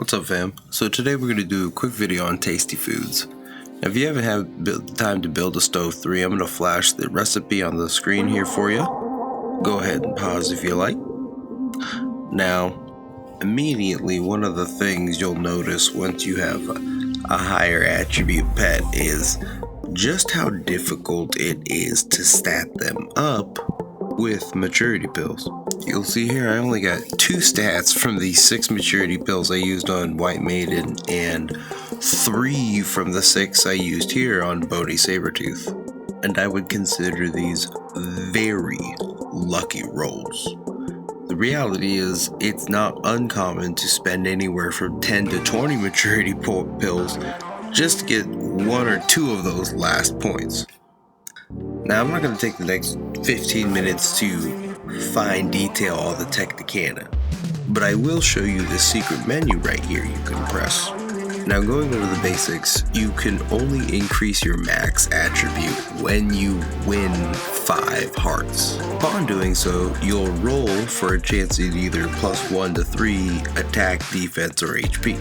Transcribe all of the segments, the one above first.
What's up, fam? So today we're going to do a quick video on tasty foods. Now, if you haven't had time to build a stove 3, I'm going to flash the recipe on the screen here for you. Go ahead and pause if you like. Now, immediately one of the things you'll notice once you have a higher attribute pet is just how difficult it is to stat them up with maturity pills. You'll see here I only got 2 stats from the 6 maturity pills I used on White Maiden and 3 from the 6 I used here on Bony Sabertooth. And I would consider these very lucky rolls. The reality is it's not uncommon to spend anywhere from 10 to 20 maturity pills just to get 1 or 2 of those last points. Now, I'm not going to take the next 15 minutes to fine detail all the Technicana, but I will show you the secret menu right here you can press. Now, going over the basics, you can only increase your max attribute when you win 5 hearts. Upon doing so, you'll roll for a chance at either +1 to 3 attack, defense, or HP.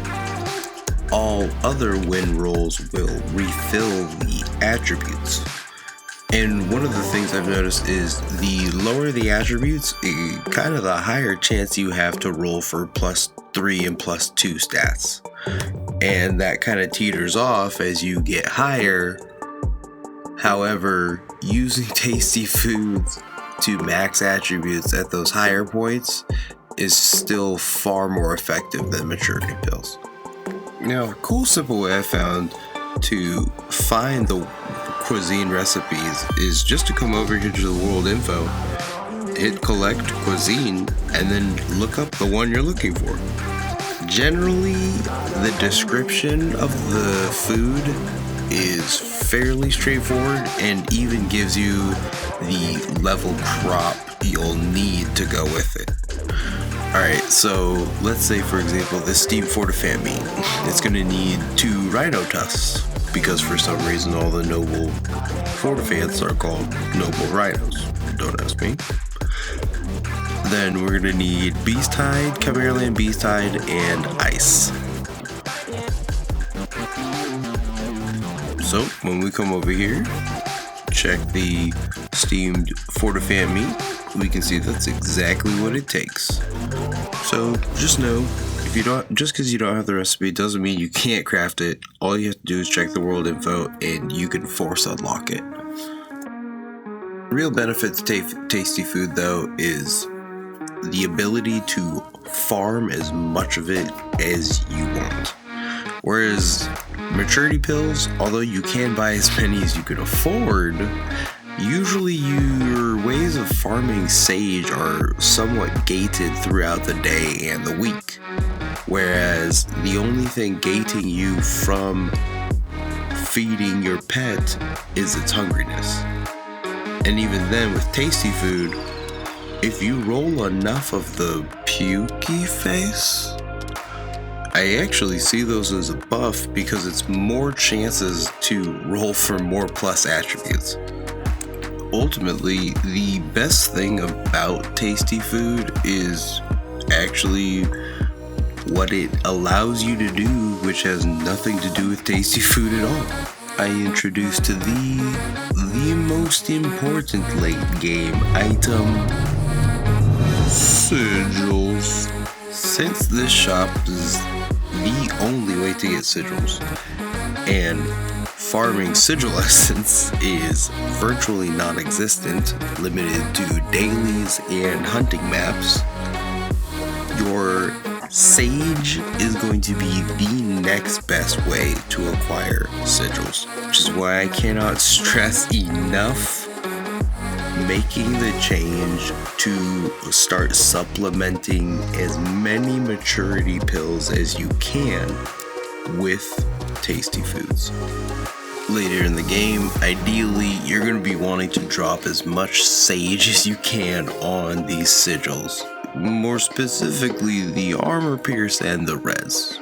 All other win rolls will refill the attributes. And one of the things I've noticed is the lower the attributes, kind of the higher chance you have to roll for +3 and +2 stats. And that kind of teeters off as you get higher. However, using tasty foods to max attributes at those higher points is still far more effective than maturity pills. Now, a cool simple way I found to find the cuisine recipes is just to come over here to the world info, hit collect cuisine, and then look up the one you're looking for. Generally, the description of the food is fairly straightforward and even gives you the level crop you'll need to go with it. Alright, so let's say for example this steamed fortifant meat. It's going to need 2 rhino tusks, because for some reason all the noble fortifants are called noble rhinos. Don't ask me. Then we're going to need beast hide, Chimeraland beast hide, and ice. So when we come over here, check the steamed fortifant meat, we can see that's exactly what it takes. So just know, just because you don't have the recipe doesn't mean you can't craft it. All you have to do is check the world info and you can force unlock it. The real benefit to tasty food though is the ability to farm as much of it as you want. Whereas maturity pills, although you can buy as many as you can afford, usually your ways of farming sage are somewhat gated throughout the day and the week. Whereas the only thing gating you from feeding your pet is its hungriness. And even then with tasty food, if you roll enough of the pukey face, I actually see those as a buff because it's more chances to roll for more plus attributes. Ultimately, the best thing about tasty food is actually what it allows you to do, which has nothing to do with tasty food at all. I introduced to the most important late game item, sigils. Since this shop is the only way to get sigils, and farming sigil essence is virtually non-existent, limited to dailies and hunting maps, your sage is going to be the next best way to acquire sigils, which is why I cannot stress enough making the change to start supplementing as many maturity pills as you can with tasty foods. Later in the game, ideally, you're going to be wanting to drop as much sage as you can on these sigils. More specifically, the armor pierce and the res.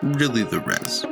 Really the res.